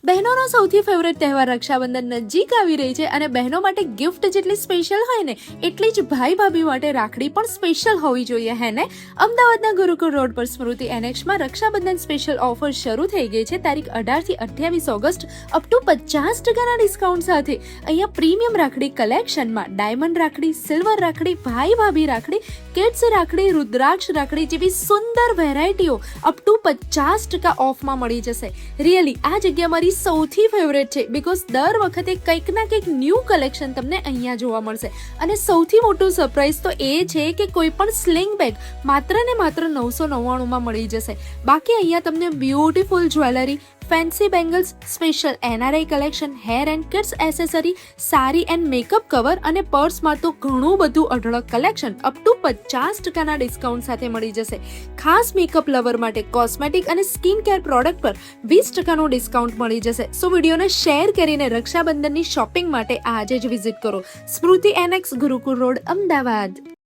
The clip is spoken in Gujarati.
બહેનોનો સૌથી ફેવરેટ તહેવાર રક્ષાબંધન નજીક આવી રહી છે અને બહેનો માટે ગિફ્ટ જેટલી સ્પેશિયલ હોય ને એટલી જ ભાઈ ભાભી માટે રાખડી પણ સ્પેશિયલ હોવી જોઈએ હે ને. અમદાવાદના ગુરુકુળ રોડ પર સ્મૃતિ એનેક્સમાં રક્ષાબંધન સ્પેશિયલ ઓફર શરૂ થઈ ગઈ છે. તારીખ 18 થી 28 ઓગસ્ટ અપ ટુ 50% ડિસ્કાઉન્ટ સાથે. અહીંયા પ્રીમિયમ રાખડી કલેક્શનમાં ડાયમંડ રાખડી, સિલ્વર રાખડી, ભાઈ ભાભી રાખડી, કિડ્સ રાખડી, રુદ્રાક્ષ રાખડી જેવી સુંદર વેરાયટીઓ અપ ટુ 50% ઓફમાં મળી જશે. રિયલી આ જગ્યા મારી સૌથી ફેવરેટ છે બીકોઝ દર વખતે કંઈક ના કંઈક ન્યૂ કલેક્શન તમને અહીંયા જોવા મળશે. અને સૌથી મોટું સરપ્રાઈઝ તો એ છે કે કોઈ પણ સ્લિંગ બેગ માત્ર ને માત્ર 999 મળી જશે. બાકી અહીંયા તમને beautiful jewellery, fancy bangles, special NRI collection, hair and kids accessory, સારી એન્ડ મેકઅપ કવર અને પર્સમાં તો ઘણું બધું અઢળક કલેક્શન અપ ટુ 50% ડિસ્કાઉન્ટ સાથે મળી જશે. ખાસ મેકઅપ લવર માટે કોસ્મેટિક અને સ્કિન કેર પ્રોડક્ટ પર 20% ડિસ્કાઉન્ટ મળી જશે. સો વિડીયોને શેર કરીને રક્ષાબંધનની શોપિંગ માટે આજે જ વિઝિટ કરો. સ્મૃતિ એનેક્સ, ગુરુકુળ રોડ, અમદાવાદ.